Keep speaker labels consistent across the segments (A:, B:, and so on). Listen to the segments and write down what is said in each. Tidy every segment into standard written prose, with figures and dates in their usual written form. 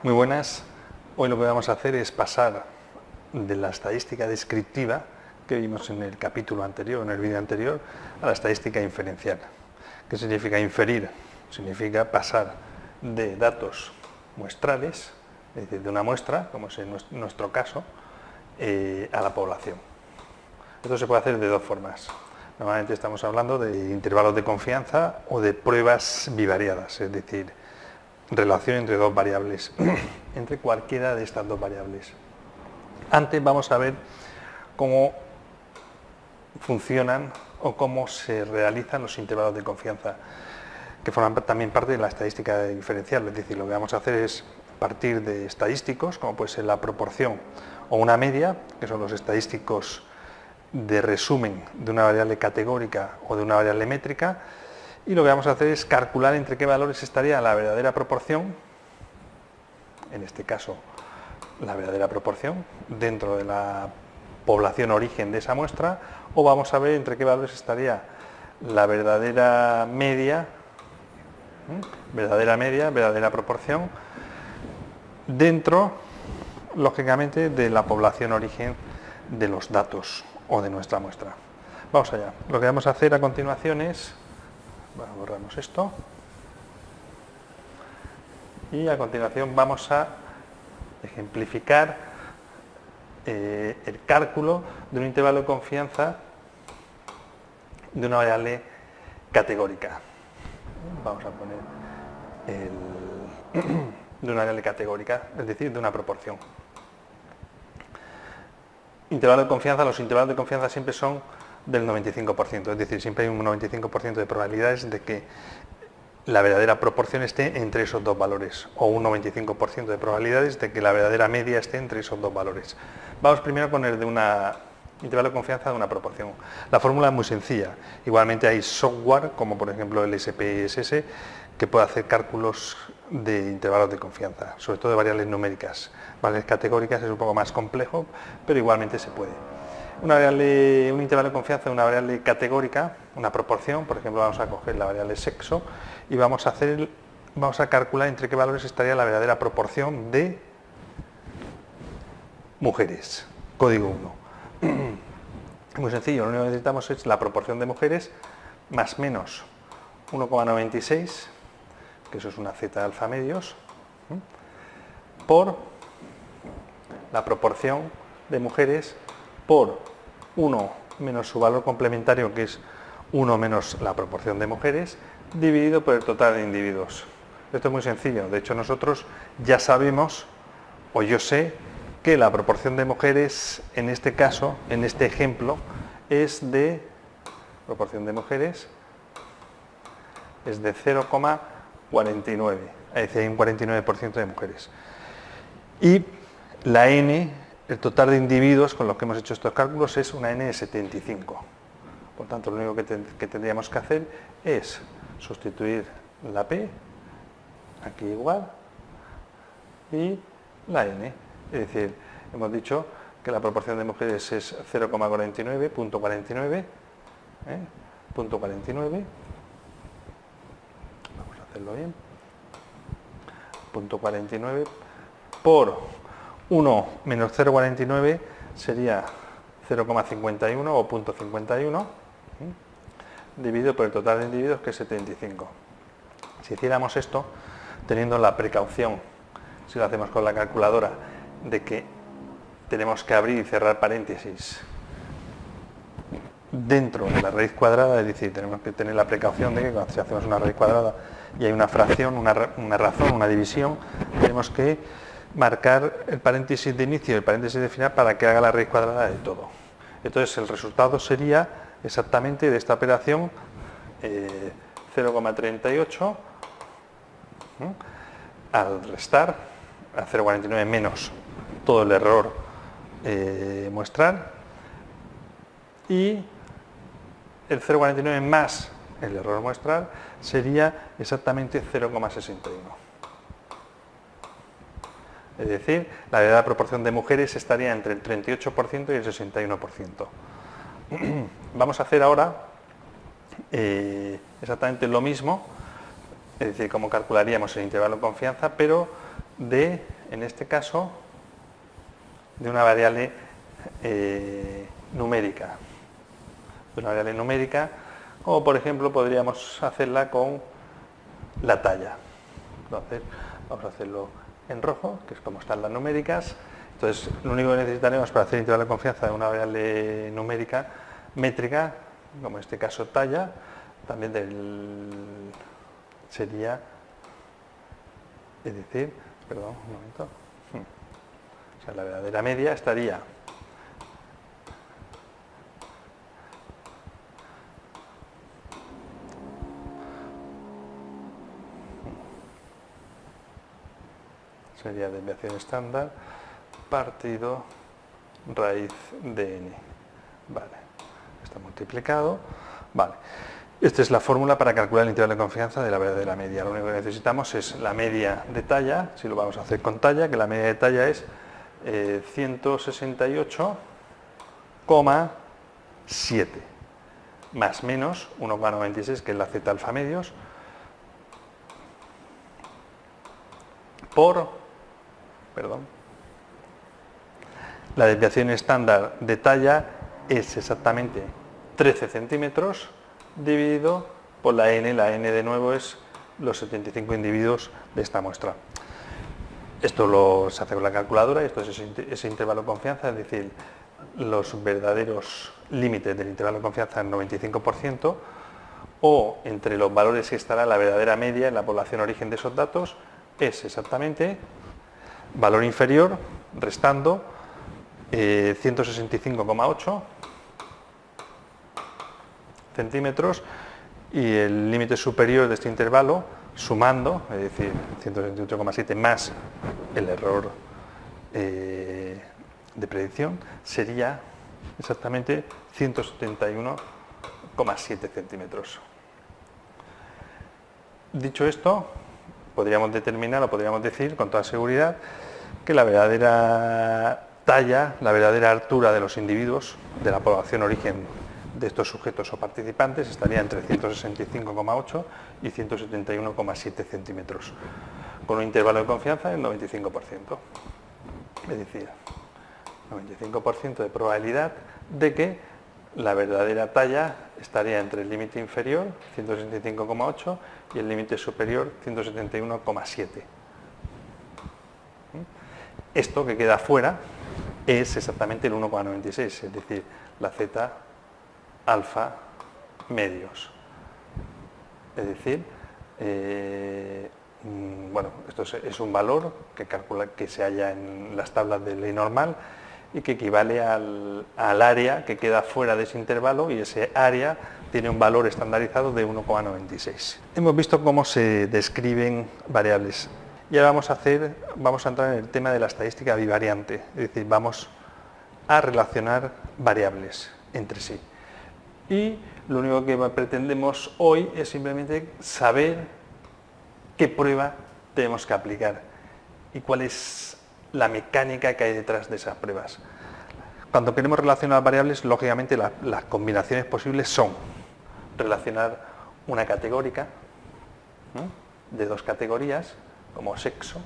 A: Muy buenas. Hoy lo que vamos a hacer es pasar de la estadística descriptiva que vimos en el capítulo anterior, en el vídeo anterior, a la estadística inferencial. ¿Qué significa inferir? Significa pasar de datos muestrales, es decir, de una muestra, como es en nuestro caso, a la población. Esto se puede hacer de dos formas. Normalmente estamos hablando de intervalos de confianza o de pruebas bivariadas, es decir, relación entre dos variables, entre cualquiera de estas dos variables. Antes vamos a ver cómo funcionan o cómo se realizan los intervalos de confianza, que forman también parte de la estadística diferencial. Es decir, lo que vamos a hacer es partir de estadísticos, como puede ser la proporción o una media, que son los estadísticos de resumen de una variable categórica o de una variable métrica, y lo que vamos a hacer es calcular entre qué valores estaría la verdadera proporción, en este caso la verdadera proporción, dentro de la población origen de esa muestra, o vamos a ver entre qué valores estaría la verdadera media, verdadera proporción, dentro, lógicamente, de la población origen de los datos o de nuestra muestra. Vamos allá. Lo que vamos a hacer a continuación es, bueno, borramos esto, y a continuación vamos a ejemplificar el cálculo de un intervalo de confianza de una variable categórica. Vamos a poner de una variable categórica, es decir, de una proporción. Intervalo de confianza, los intervalos de confianza siempre son del 95%, es decir, siempre hay un 95% de probabilidades de que la verdadera proporción esté entre esos dos valores, o un 95% de probabilidades de que la verdadera media esté entre esos dos valores. Vamos primero a poner de una intervalo de confianza de una proporción. La fórmula es muy sencilla. Igualmente hay software, como por ejemplo el SPSS, que puede hacer cálculos de intervalos de confianza, sobre todo de variables numéricas. Variables categóricas es un poco más complejo, pero igualmente se puede. Un intervalo de confianza de una variable categórica, una proporción, por ejemplo, vamos a coger la variable sexo y vamos a calcular entre qué valores estaría la verdadera proporción de mujeres. Código 1. Muy sencillo, lo único que necesitamos es la proporción de mujeres más menos 1,96, que eso es una z alfa medios, por la proporción de mujeres por 1 menos su valor complementario, que es 1 menos la proporción de mujeres, dividido por el total de individuos. Esto es muy sencillo. De hecho, nosotros ya sabemos, o yo sé, que la proporción de mujeres, en este caso, en este ejemplo, es de 0,49. Es decir, hay un 49% de mujeres. Y la n, el total de individuos con los que hemos hecho estos cálculos, es una n de 75. Por tanto, lo único que tendríamos que hacer es sustituir la p, aquí igual, y la n. Es decir, hemos dicho que la proporción de mujeres es 0,49, punto 49, punto 49. Vamos a hacerlo bien. Punto 49 por 1 menos 0,49 sería 0,51 o punto 51, dividido por el total de individuos, que es 75. Si hiciéramos esto, teniendo la precaución, si lo hacemos con la calculadora, de que tenemos que abrir y cerrar paréntesis dentro de la raíz cuadrada, es decir, tenemos que tener la precaución de que cuando hacemos una raíz cuadrada y hay una fracción, una razón, una división, tenemos que marcar el paréntesis de inicio y el paréntesis de final para que haga la raíz cuadrada de todo. Entonces el resultado sería exactamente de esta operación 0,38 al restar a 0,49 menos todo el error muestral, y el 0,49 más el error muestral sería exactamente 0,61. Es decir, la verdadera proporción de mujeres estaría entre el 38% y el 61%. Vamos a hacer ahora exactamente lo mismo, es decir, cómo calcularíamos el intervalo de confianza, pero de en este caso, de una variable numérica. De una variable numérica, como por ejemplo podríamos hacerla con la talla. Entonces, vamos a hacerlo en rojo, que es como están las numéricas. Entonces, lo único que necesitaremos para hacer intervalo de confianza de una variable numérica métrica, como en este caso talla, también sería, es decir, perdón, un momento, o sea, la verdadera media estaría sería desviación estándar partido raíz de n. Vale, está multiplicado. Vale, esta es la fórmula para calcular el intervalo de confianza de la verdadera media. Lo único que necesitamos es la media de talla, si lo vamos a hacer con talla, que la media de talla es 168,7 más menos 1,96, que es la z alfa medios, por, la desviación estándar de talla es exactamente 13 centímetros dividido por la n de nuevo es los 75 individuos de esta muestra. Esto se hace con la calculadora y esto es ese intervalo de confianza, es decir, los verdaderos límites del intervalo de confianza en 95% o entre los valores que estará la verdadera media en la población origen de esos datos es exactamente valor inferior restando 165,8 centímetros y el límite superior de este intervalo sumando, es decir, 168,7 más el error de predicción, sería exactamente 171,7 centímetros. Dicho esto, podríamos determinar o podríamos decir con toda seguridad que la verdadera talla, la verdadera altura de los individuos de la población origen de estos sujetos o participantes estaría entre 165,8 y 171,7 centímetros, con un intervalo de confianza del 95%. Es decir, 95% de probabilidad de que la verdadera talla estaría entre el límite inferior, 165,8, y el límite superior, 171,7. Esto que queda fuera es exactamente el 1,96, es decir, la z alfa medios. Es decir, bueno, esto es un valor que calcula que se halla en las tablas de ley normal y que equivale al área que queda fuera de ese intervalo, y ese área tiene un valor estandarizado de 1,96. Hemos visto cómo se describen variables y ahora vamos a entrar en el tema de la estadística bivariante, es decir, vamos a relacionar variables entre sí. Y lo único que pretendemos hoy es simplemente saber qué prueba tenemos que aplicar y cuál es la mecánica que hay detrás de esas pruebas. Cuando queremos relacionar variables, lógicamente las combinaciones posibles son relacionar una categórica, de dos categorías, como sexo,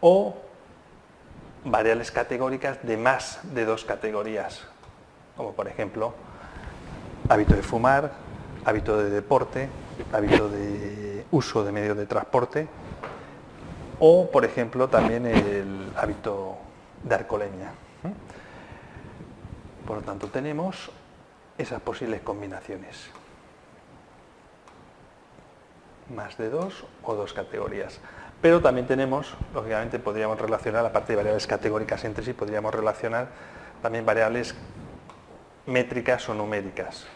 A: o variables categóricas de más de dos categorías, como por ejemplo hábito de fumar, hábito de deporte, hábito de uso de medios de transporte, o por ejemplo también el hábito de alcoholemia. Por lo tanto, tenemos esas posibles combinaciones, más de dos o dos categorías. Pero también tenemos, lógicamente, podríamos relacionar, aparte de variables categóricas entre sí, podríamos relacionar también variables métricas o numéricas.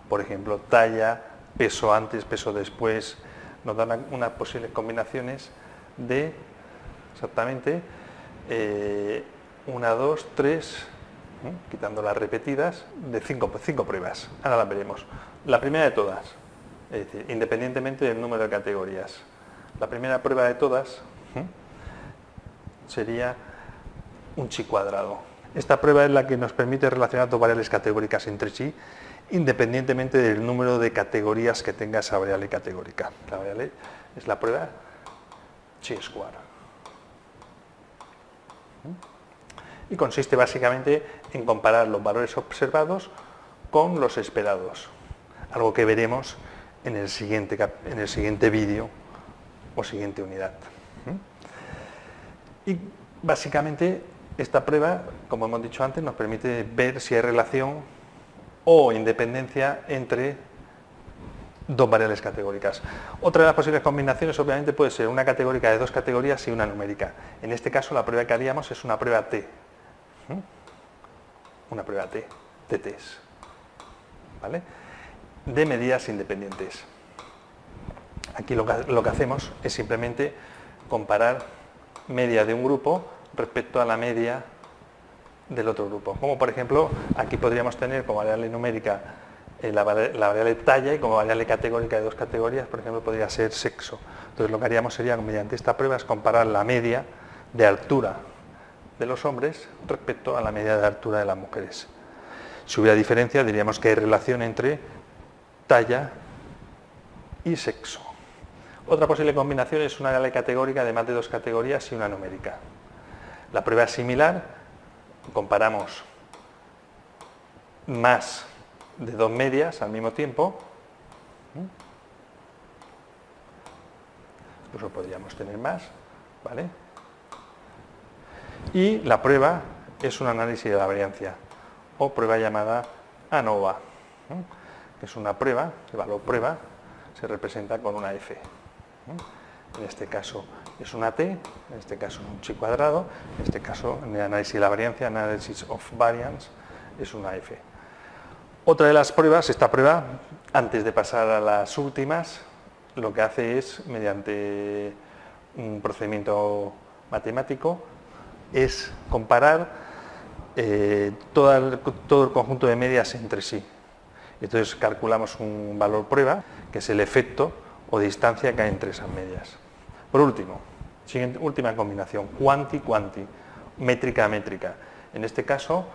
A: Por ejemplo, talla, peso antes, peso después, nos dan unas posibles combinaciones de exactamente 1, 2, 3, quitando las repetidas, de 5 pruebas. Ahora las veremos. La primera de todas, es decir, independientemente del número de categorías. La primera prueba de todas sería un chi cuadrado. Esta prueba es la que nos permite relacionar dos variables categóricas entre sí, independientemente del número de categorías que tenga esa variable categórica. La variable es la prueba chi-square. Y consiste básicamente en comparar los valores observados con los esperados, algo que veremos en el siguiente vídeo o siguiente unidad. Y básicamente esta prueba, como hemos dicho antes, nos permite ver si hay relación o independencia entre dos variables categóricas. Otra de las posibles combinaciones obviamente puede ser una categórica de dos categorías y una numérica. En este caso la prueba que haríamos es una prueba T. Una prueba T, TTs, ¿vale? De medidas independientes. Aquí lo que hacemos es simplemente comparar media de un grupo respecto a la media del otro grupo. Como por ejemplo, aquí podríamos tener como variable numérica la variable talla y como variable categórica de dos categorías, por ejemplo, podría ser sexo. Entonces lo que haríamos sería, mediante esta prueba, es comparar la media de altura de los hombres respecto a la media de altura de las mujeres. Si hubiera diferencia, diríamos que hay relación entre talla y sexo. Otra posible combinación es una variable categórica de más de dos categorías y una numérica. La prueba es similar, comparamos más de dos medias al mismo tiempo, incluso podríamos tener más, ¿vale? Y la prueba es un análisis de la variancia, o prueba llamada ANOVA, que es una prueba, el valor prueba se representa con una F. En este caso es una T, en este caso un chi cuadrado, en este caso en el análisis de la variancia, analysis of variance, es una F. Otra de las pruebas, esta prueba, antes de pasar a las últimas, lo que hace es, mediante un procedimiento matemático, es comparar todo el conjunto de medias entre sí. Entonces calculamos un valor prueba, que es el efecto o distancia que hay entre esas medias. Por último, última combinación, quanti-quanti, métrica-métrica. En este caso,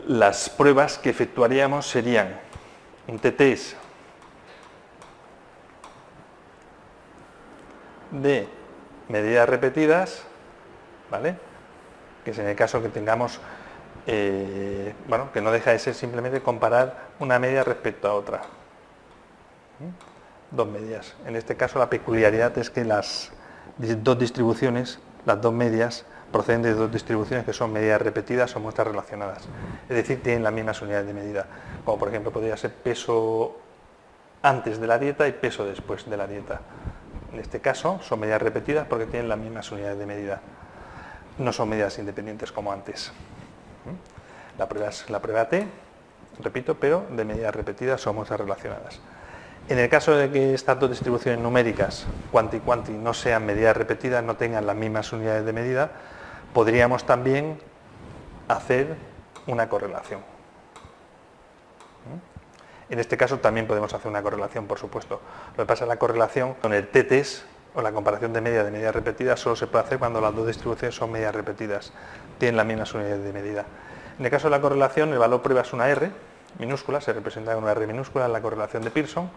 A: las pruebas que efectuaríamos serían un TTs de medidas repetidas, ¿vale? Que es en el caso que tengamos, bueno, que no deja de ser simplemente comparar una media respecto a otra. Dos medias. En este caso la peculiaridad es que las dos distribuciones, las dos medias, proceden de dos distribuciones que son medidas repetidas o muestras relacionadas. Es decir, tienen las mismas unidades de medida. Como por ejemplo podría ser peso antes de la dieta y peso después de la dieta. En este caso son medidas repetidas porque tienen las mismas unidades de medida. No son medidas independientes como antes. La prueba es la prueba T, repito, pero de medidas repetidas o muestras relacionadas. En el caso de que estas dos distribuciones numéricas, quanti-quanti, no sean medidas repetidas, no tengan las mismas unidades de medida, podríamos también hacer una correlación. En este caso también podemos hacer una correlación, por supuesto. Lo que pasa es que la correlación con el TTs, o la comparación de media de medidas repetidas, solo se puede hacer cuando las dos distribuciones son medias repetidas, tienen las mismas unidades de medida. En el caso de la correlación, el valor prueba es una R minúscula, se representa con una R minúscula en la correlación de Pearson,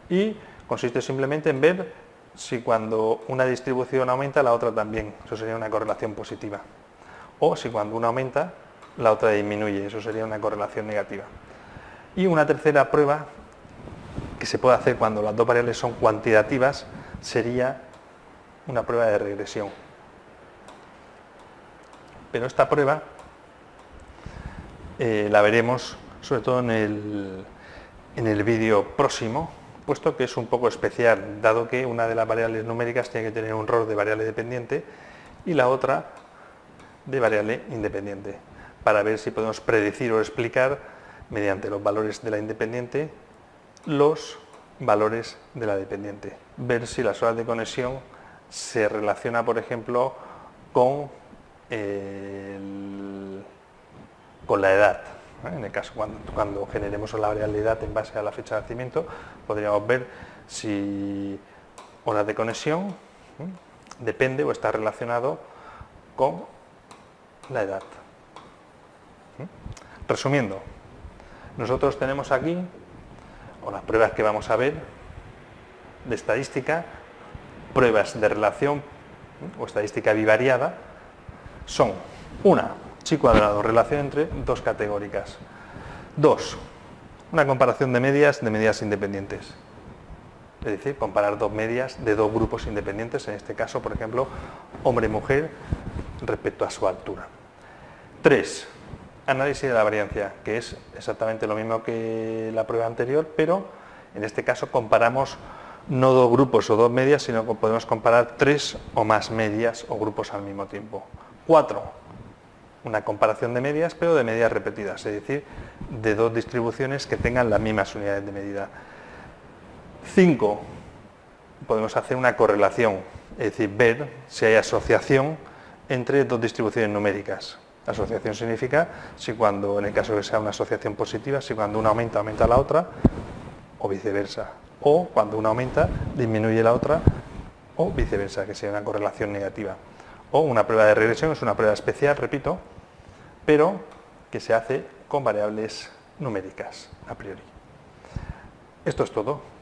A: y consiste simplemente en ver si cuando una distribución aumenta, la otra también. Eso sería una correlación positiva. O si cuando una aumenta, la otra disminuye. Eso sería una correlación negativa. Y una tercera prueba que se puede hacer cuando las dos variables son cuantitativas sería una prueba de regresión. Pero esta prueba la veremos sobre todo en el vídeo próximo, puesto que es un poco especial, dado que una de las variables numéricas tiene que tener un rol de variable dependiente y la otra de variable independiente, para ver si podemos predecir o explicar, mediante los valores de la independiente, los valores de la dependiente. Ver si las horas de conexión se relaciona, por ejemplo, con la edad. En el caso cuando generemos la variable edad en base a la fecha de nacimiento, podríamos ver si horas de conexión depende o está relacionado con la edad. Resumiendo, nosotros tenemos aquí, o las pruebas que vamos a ver de estadística, pruebas de relación o estadística bivariada, son: una, chi cuadrado, relación entre dos categóricas; dos, una comparación de medias independientes, es decir, comparar dos medias de dos grupos independientes, en este caso, por ejemplo, hombre y mujer respecto a su altura. 3, análisis de la variancia, que es exactamente lo mismo que la prueba anterior, pero en este caso comparamos no dos grupos o dos medias, sino que podemos comparar tres o más medias o grupos al mismo tiempo. 4, una comparación de medias, pero de medias repetidas, es decir, de dos distribuciones que tengan las mismas unidades de medida. 5, podemos hacer una correlación, es decir, ver si hay asociación entre dos distribuciones numéricas. Asociación significa si cuando, en el caso de que sea una asociación positiva, si cuando una aumenta, aumenta la otra, o viceversa. O cuando una aumenta, disminuye la otra, o viceversa, que sea una correlación negativa. O una prueba de regresión es una prueba especial, repito, pero que se hace con variables numéricas a priori. Esto es todo.